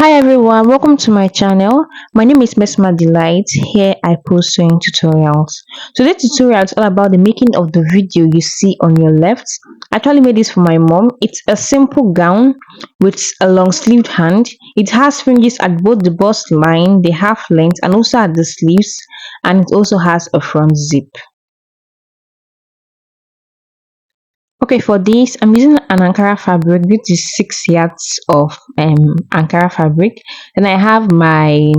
Hi everyone, welcome to my channel. My name is Mesma Delight. Here I post sewing tutorials. Today's tutorial is all about the making of the video you see on your left. I actually made this for my mom. It's a simple gown with a long sleeved hand. It has fringes at both the bust line, the half length, and also at the sleeves, and it also has a front zip. Okay, for this, I'm using an Ankara fabric. This is 6 yards of Ankara fabric. Then I have my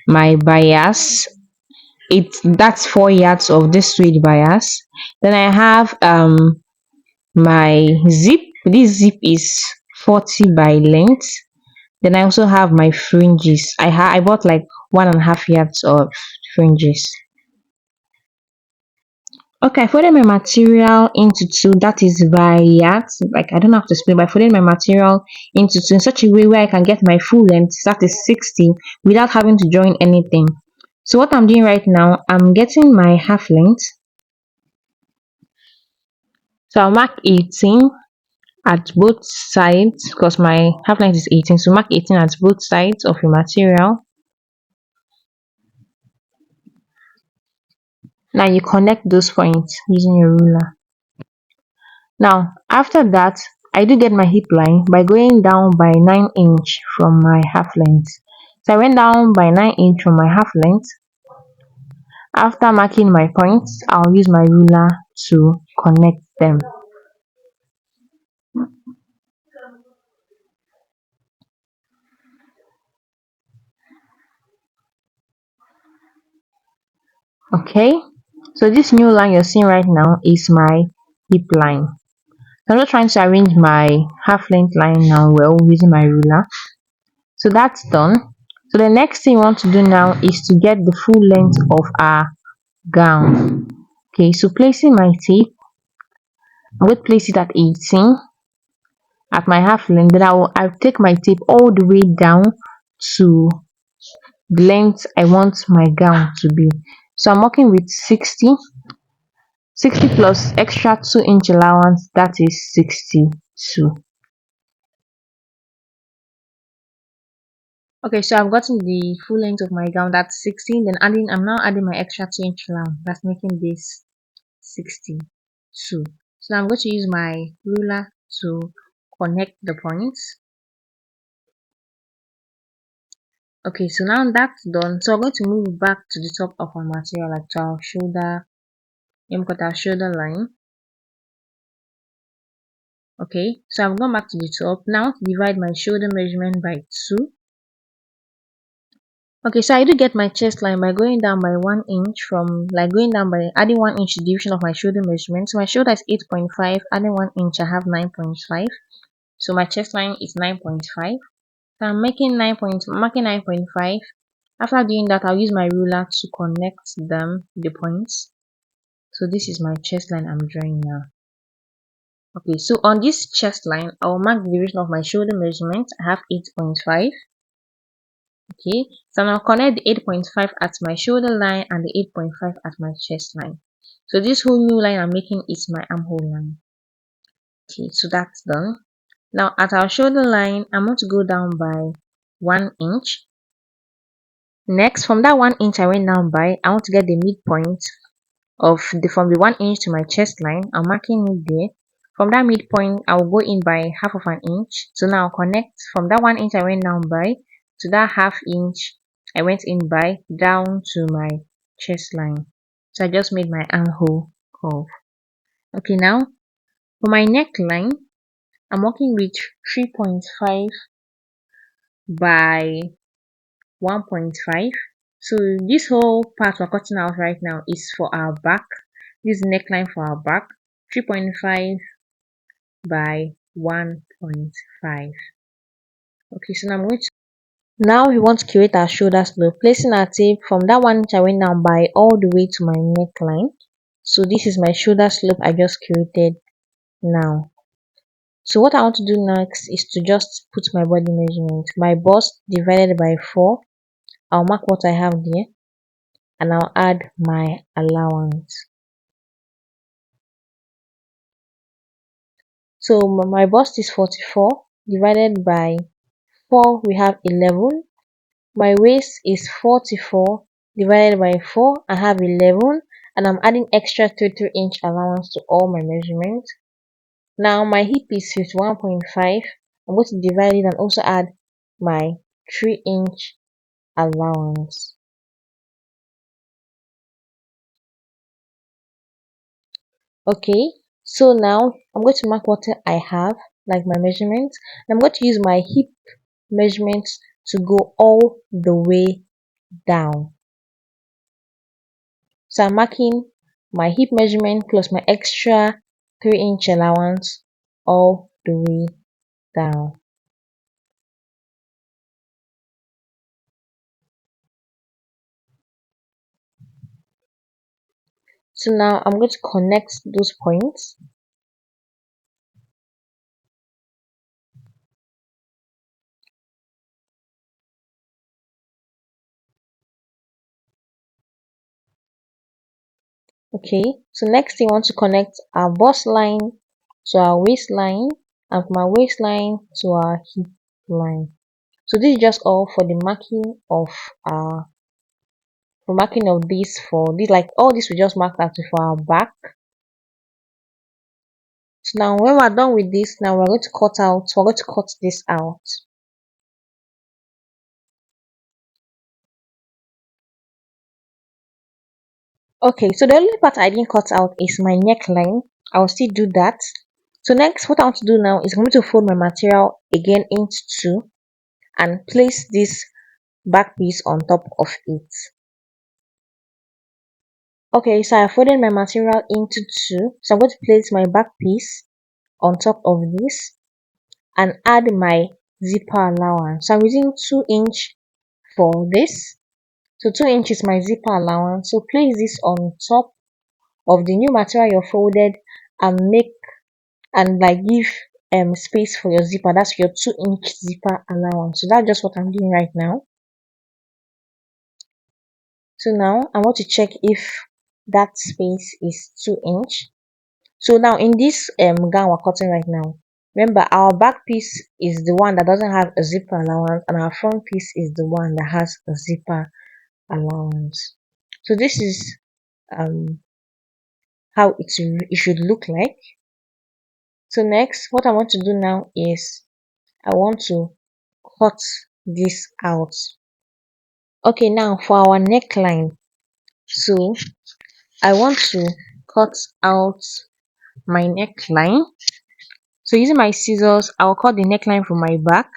bias. That's 4 yards of this suede bias. Then I have my zip. This zip is 40 by length. Then I also have my fringes. I bought like 1.5 yards of fringes. Okay, I folded my material into two, that is by yards. Like I don't have to split, but I folded my material into two in such a way where I can get my full length, that is 60, without having to join anything. So what I'm doing right now, I'm getting my half length. So I'll mark 18 at both sides because my half length is 18. So mark 18 at both sides of your material. Now you connect those points using your ruler. Now, after that, I do get my hip line by going down by 9 inch from my half length. So I went down by 9 inch from my half length. After marking my points, I'll use my ruler to connect them. Okay, so this new line you're seeing right now is my hip line. I'm just trying to arrange my half length line now well using my ruler. So that's done. So the next thing we want to do now is to get the full length of our gown. Okay, so placing my tape, I will place it at 18 at my half length. Then I'll take my tape all the way down to the length I want my gown to be. So I'm working with 60 plus extra 2 inch allowance, that is 62. Okay, so I've gotten the full length of my gown, that's 16. Then I'm now adding my extra 2 inch allowance, that's making this 62. So I'm going to use my ruler to connect the points. Okay, so now that's done. So I'm going to move back to the top of our material, like to our shoulder, cut our shoulder line. Okay, so I've gone back to the top. Now to divide my shoulder measurement by 2. Okay, so I do get my chest line by going down by 1 inch from going down by adding 1 inch division of my shoulder measurement. So my shoulder is 8.5, adding 1 inch, I have 9.5. So my chest line is 9.5. So I'm marking 9.5. After doing that, I'll use my ruler to connect the points. So this is my chest line I'm drawing now. Okay, so on this chest line, I will mark the division of my shoulder measurement. I have 8.5. Okay, so I'll connect the 8.5 at my shoulder line and the 8.5 at my chest line. So this whole new line I'm making is my armhole line. Okay, so that's done. Now at our shoulder line, I'm going to go down by 1 inch. Next, from that 1 inch I went down by, I want to get the midpoint from the 1 inch to my chest line. I'm marking it there. From that midpoint, I will go in by half of an inch. So now I'll connect from that 1 inch I went down by to that half inch I went in by down to my chest line. So I just made my armhole curve. Okay, now for my neckline, I'm working with 3.5 by 1.5. So this whole part we're cutting out right now is for our back. This neckline for our back, 3.5 by 1.5. Okay, so now I'm going to now we want to create our shoulder slope, placing our tape from that 1 inch I went down by all the way to my neckline. So this is my shoulder slope I just created now. So what I want to do next is to just put my body measurement. My bust divided by 4. I'll mark what I have there and I'll add my allowance. So my bust is 44 divided by 4 we have 11. My waist is 44 divided by 4. I have 11, and I'm adding extra 3 inch allowance to all my measurements. Now my hip is 51.5. I'm going to divide it and also add my 3 inch allowance. Okay, so now I'm going to mark what I have, like my measurements. I'm going to use my hip measurements to go all the way down. So I'm marking my hip measurement plus my extra 3 inch allowance all the way down. So now I'm going to connect those points. Okay, so next thing I want to connect our bust line to our waistline and from our waistline to our hip line. So this is just all for the marking of this for this, like all this we just mark that for our back. So now when we're done with this, now we're going to cut this out. Okay, so the only part I didn't cut out is my neckline. I'll still do that. So next, what I want to do now is I'm going to fold my material again into two and place this back piece on top of it. Okay, so I folded my material into two. So I'm going to place my back piece on top of this and add my zipper allowance. So I'm using 2 inch for this. So 2 inch is my zipper allowance. So place this on top of the new material you folded and make and like give space for your zipper. That's your 2 inch zipper allowance. So that's just what I'm doing right now. So now I want to check if that space is 2 inch. So now in this gown we're cutting right now, remember our back piece is the one that doesn't have a zipper allowance and our front piece is the one that has a zipper allowance. So this is um how it should look like. So next, what I want to do now is I want to cut this out. Okay, now for our neckline. So I want to cut out my neckline. So using my scissors, I'll cut the neckline from my back.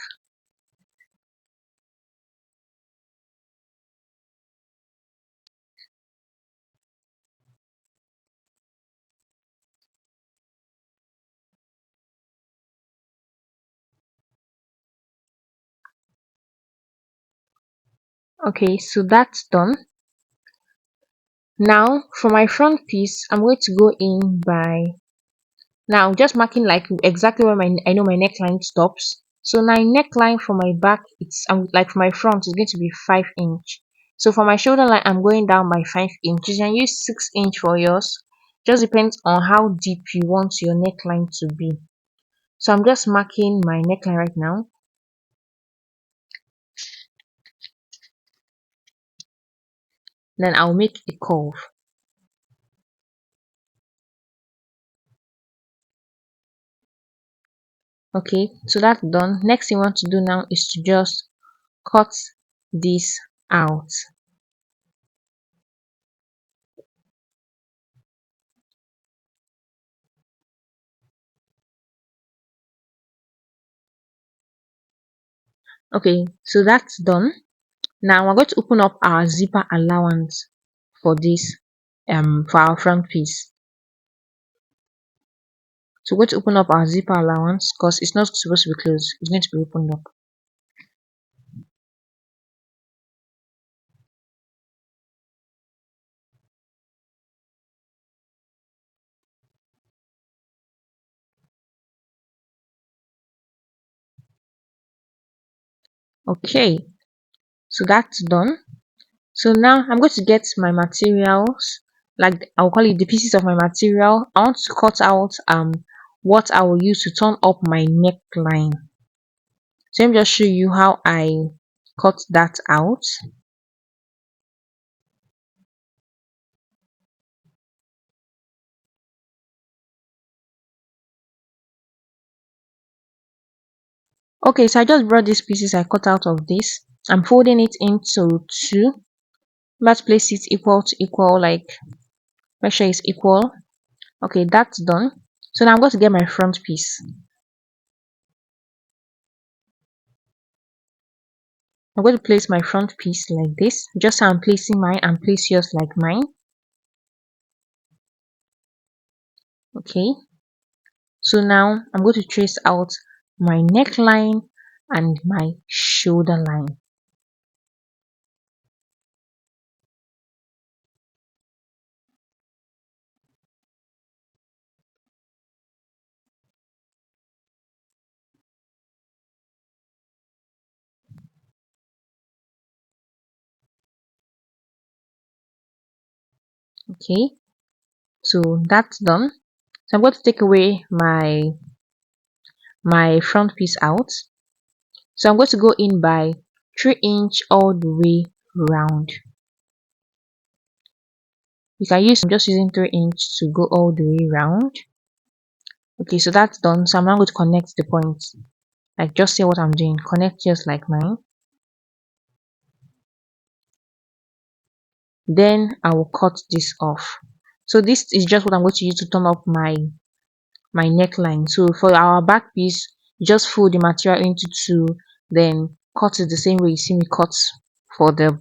Okay, so that's done. Now for my front piece, I'm going to go in by now just marking like exactly where I know my neckline stops. So my neckline for my back, it's like for my front, it's going to be 5 inch. So for my shoulder line, I'm going down by 5 inches. You can use 6 inch for yours. Just depends on how deep you want your neckline to be. So I'm just marking my neckline right now. Then I'll make a curve. Okay, so that's done. Next thing you want to do now is to just cut this out. Okay, so that's done. Now we're going to open up our zipper allowance for this for our front piece. So we're going to open up our zipper allowance because it's not supposed to be closed, it's going to be opened up. Okay, so that's done. So now I'm going to get my materials, like I'll call it the pieces of my material. I want to cut out what I will use to turn up my neckline. So let me just show you how I cut that out. Okay, so I just brought these pieces I cut out of this. I'm folding it into two. Let's place it equal to equal, like make sure it's equal. Okay, that's done. So now I'm going to get my front piece. I'm going to place my front piece like this. Just how I'm placing mine, and place yours like mine. Okay. So now I'm going to trace out my neckline and my shoulder line. Okay. So that's done. So I'm going to take away my front piece out. So I'm going to go in by 3" all the way round. You can use, I'm just using 3" to go all the way round. Okay, so that's done. So I'm now going to connect the points. Like, just see what I'm doing. Connect just like mine. Then I will cut this off. So this is just what I'm going to use to turn up my neckline. So for our back piece, you just fold the material into two, then cut it the same way you see me cut for the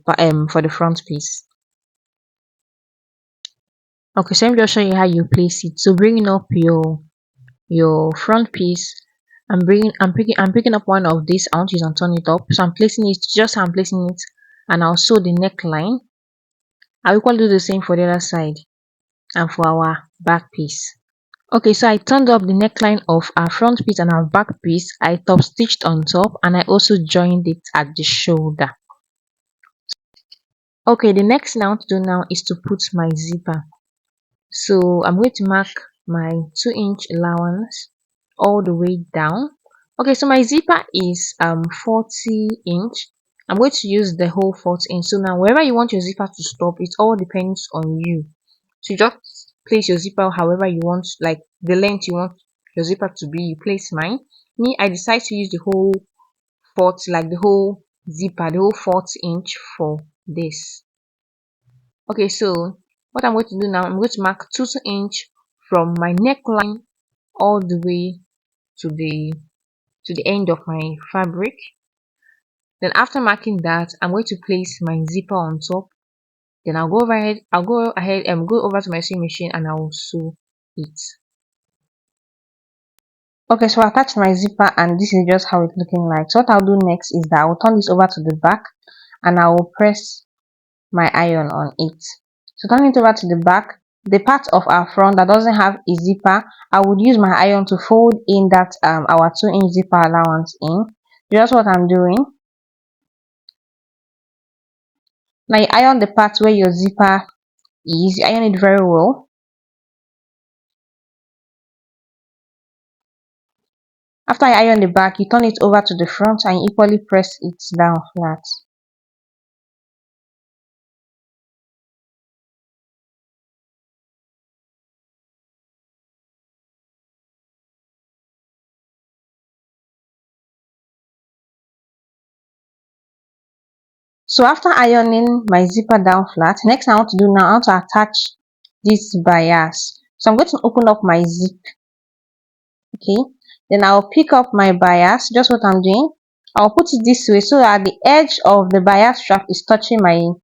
front piece. Okay, so let me just show you how you place it. So bringing up your front piece, I'm picking up one of these. I want to use and turn it up. So I'm placing it just how I'm placing it, and I'll sew the neckline. I'll equally do the same for the other side and for our back piece. Okay, so I turned up the neckline of our front piece and our back piece. I top stitched on top, and I also joined it at the shoulder. Okay, the next thing I want to do now is to put my zipper. So I'm going to mark my 2" allowance all the way down. Okay, so my zipper is 40". I'm going to use the whole 40". So now wherever you want your zipper to stop, it all depends on you. So you just place your zipper however you want, like the length you want your zipper to be. You place mine. Me, I decide to use the whole 40, like the whole zipper, the whole 40" for this. Okay, so what I'm going to do now, I'm going to mark 2" from my neckline all the way to the end of my fabric. Then after marking that, I'm going to place my zipper on top. Then I'll go ahead and go over to my sewing machine, and I will sew it. Okay, so I attached my zipper, and this is just how it's looking like. So what I'll do next is that I'll turn this over to the back, and I will press my iron on it. So turning it over to the back, the part of our front that doesn't have a zipper, I would use my iron to fold in that our 2" zipper allowance in. Just what I'm doing. Now you iron the part where your zipper is, you iron it very well. After I iron the back, you turn it over to the front and equally press it down flat. So after ironing my zipper down flat, next I want to do now, I want to attach this bias. So I'm going to open up my zip. Okay, then I'll pick up my bias, just what I'm doing. I'll put it this way so that the edge of the bias strap is touching the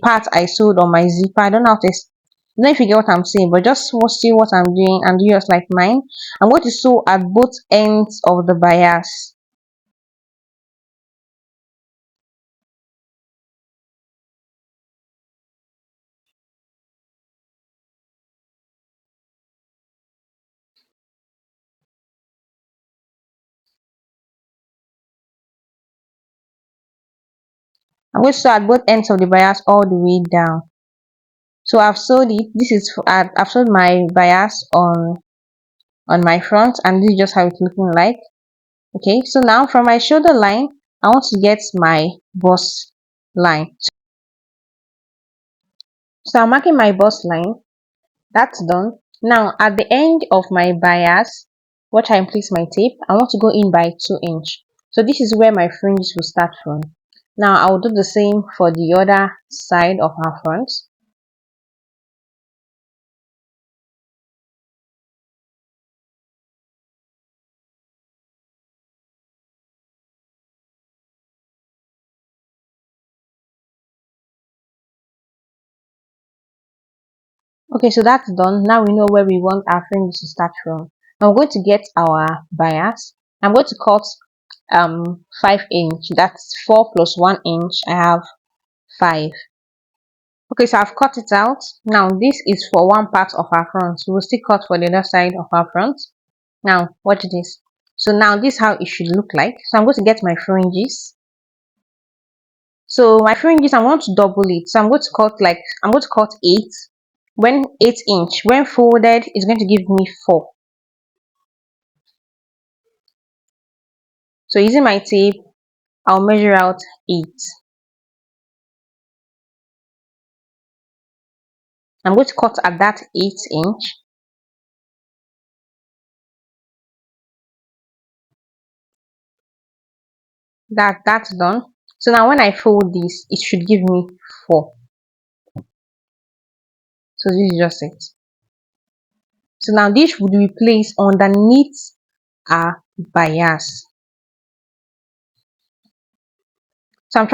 part I sewed on my zipper. I don't know if you get what I'm saying, but just see what I'm doing and do yours like mine. I'm going to sew at both ends of the bias. I'm going to sew at both ends of the bias all the way down. So I've sewed it. I've sewed my bias on my front, and this is just how it's looking like. Okay, so now from my shoulder line, I want to get my bust line. So I'm marking my bust line. That's done. Now at the end of my bias, what I place my tape, I want to go in by 2 inch. So this is where my fringe will start from. Now I will do the same for the other side of our front. Okay, so that's done. Now we know where we want our fringe to start from. Now we're going to get our bias. I'm going to cut 5 inch. That's 4 plus 1 inch. I have 5. Okay, so I've cut it out. Now this is for one part of our front. We will still cut for the other side of our front. Now watch this. So now this is how it should look like. So I'm going to get my fringes. So my fringes, I want to double it. So I'm going to cut 8. When 8 inch, when folded, it's going to give me 4. So using my tape, I'll measure out 8. I'm going to cut at that 8 inch. That's done. So now when I fold this, it should give me 4. So this is just it. So now this would be placed underneath our bias. So um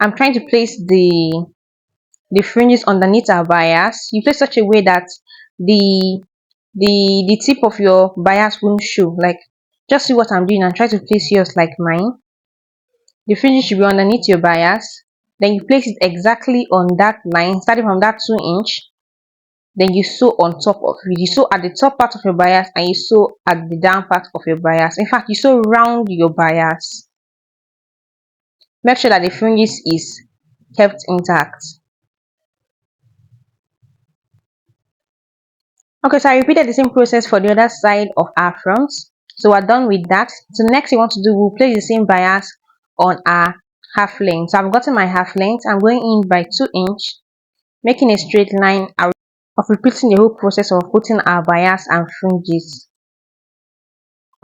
I'm trying to place the fringes underneath our bias. You place such a way that the the tip of your bias won't show. Like, just see what I'm doing and try to place yours like mine. The fringes should be underneath your bias. Then you place it exactly on that line, starting from that 2 inch. Then you sew on top of it. You sew at the top part of your bias and you sew at the down part of your bias. In fact, you sew round your bias. Make sure that the fringes is kept intact. Okay, so I repeated the same process for the other side of our front. So we're done with that. So next you want to do, we'll place the same bias on our half length. So I've gotten my half length. I'm going in by 2 inch, making a straight line of repeating the whole process of putting our bias and fringes.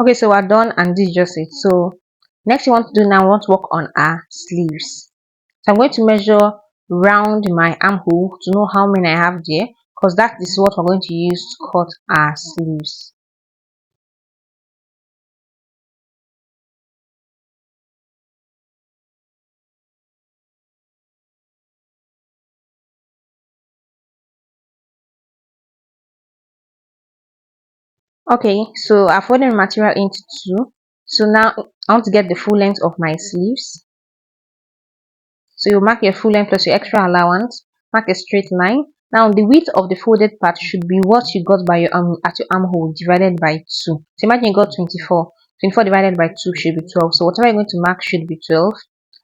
Okay, so we're done and this is just it. So next you want to do now, we want to work on our sleeves. So I'm going to measure round my armhole to know how many I have there, because that is what we're going to use to cut our sleeves. Okay, so I've folded the material into two. So now I want to get the full length of my sleeves. So you mark your full length plus your extra allowance, mark a straight line. Now the width of the folded part should be what you got by your at your armhole divided by 2. So imagine you got 24. 24 divided by 2 should be 12. So whatever you're going to mark should be 12.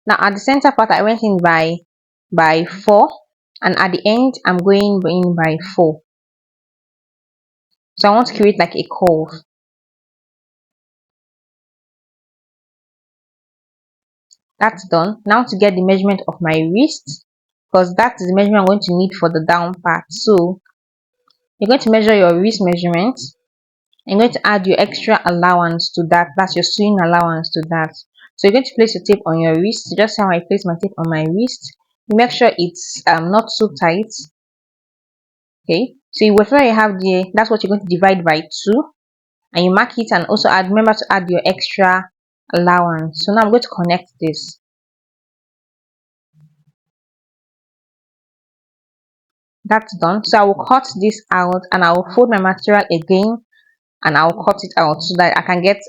Now at the center part I went in by 4, and at the end I'm going in by 4. So I want to create like a curve. That's done. Now to get the measurement of my wrist, because that is the measurement I'm going to need for the down part. So you're going to measure your wrist measurement. I'm going to add your extra allowance to that. That's your sewing allowance to that. So you're going to place your tape on your wrist. So just how I place my tape on my wrist. Make sure it's not so tight. Okay. So whatever you have there, that's what you're going to divide by 2. And you mark it and also add, remember to add your extra allowance. So now I'm going to connect this. That's done. So I will cut this out and I will fold my material again and I will cut it out so that I can get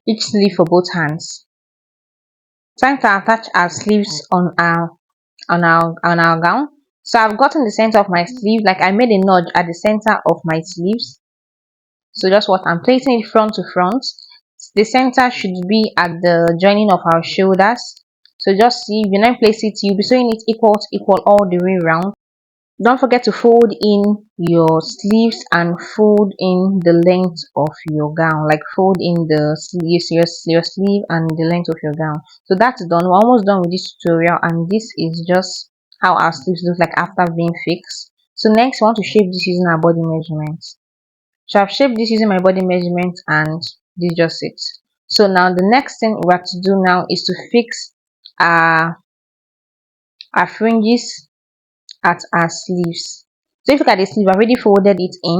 each sleeve for both hands. Time to attach our sleeves on our gown. So I've gotten the center of my sleeve, like I made a notch at the center of my sleeves. So just what I'm placing it front to front. The center should be at the joining of our shoulders. So just see, if you now place it, you'll be sewing it equal to equal all the way around. Don't forget to fold in your sleeves and fold in the length of your gown, like fold in the sleeves, your sleeve and the length of your gown. So that's done. We're almost done with this tutorial, and this is just how our sleeves look like after being fixed. So next we want to shape this using our body measurements. So I've shaped this using my body measurement, and this is just it. So now the next thing we have to do now is to fix our fringes at our sleeves. So if you look at the sleeve, I've already folded it in.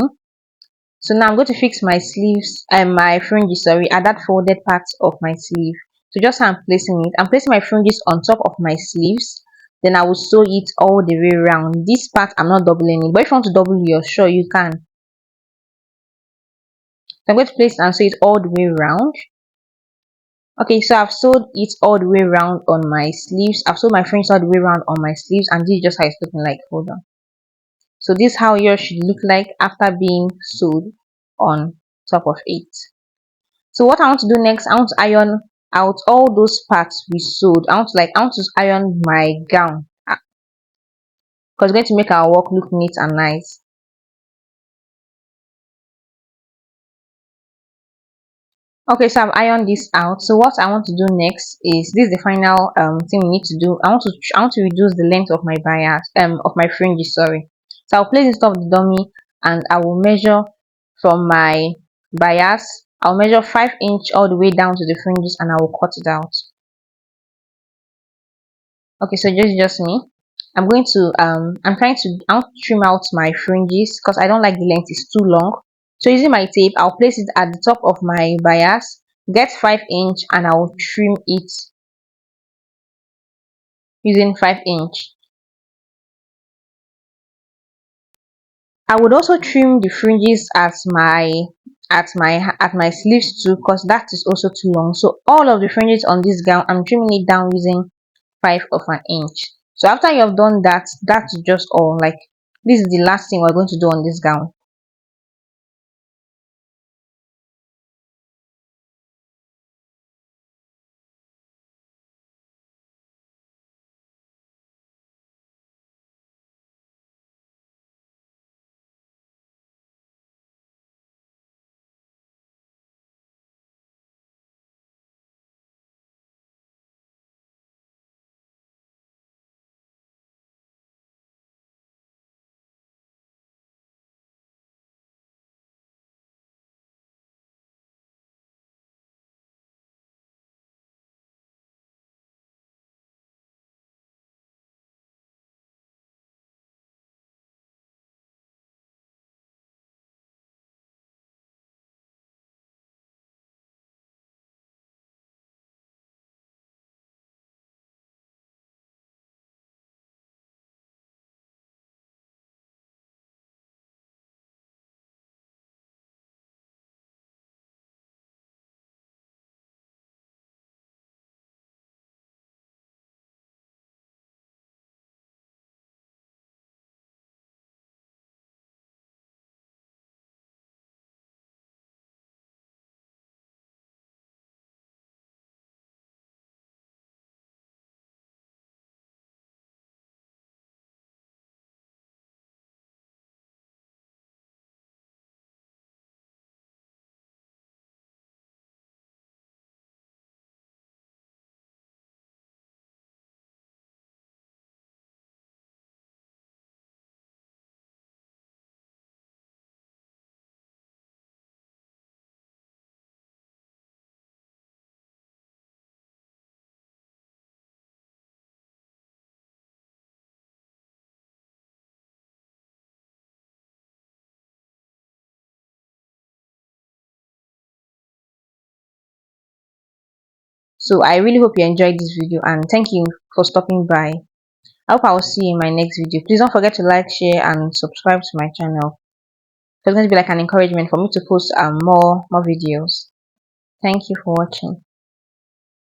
So now I'm going to fix my sleeves and my fringes, sorry, at that folded part of my sleeve. So just how I'm placing it, I'm placing my fringes on top of my sleeves. Then I will sew it all the way around. This part I'm not doubling it, but if you want to double yours, sure you can. So I'm going to place it and sew it all the way around. Okay, so I've sewed it all the way around on my sleeves. I've sewed my fringe all the way around on my sleeves, and this is just how it's looking like. Hold on. So this is how yours should look like after being sewed on top of it. So what I want to do next, I want to iron out all those parts we sewed. I want to iron my gown because it's going to make our work look neat and nice. Okay, so I've ironed this out. So what I want to do next is, this is the final thing we need to do. I want to reduce the length of my bias of my fringes, sorry. So I'll place this of the dummy, and I will measure from my bias. I'll measure 5 inch all the way down to the fringes, and I will cut it out. Okay, so just me. I want to trim out my fringes because I don't like the length, it's too long. So using my tape, I'll place it at the top of my bias, get 5 inch, and I'll trim it using 5 inch. I would also trim the fringes at my sleeves too, because that is also too long. So all of the fringes on this gown, I'm trimming it down using 5 of an inch. So after you have done that, that's just all. Like, this is the last thing we're going to do on this gown. So I really hope you enjoyed this video, and thank you for stopping by. I hope I will see you in my next video. Please don't forget to like, share, and subscribe to my channel. It's going to be like an encouragement for me to post more videos. Thank you for watching.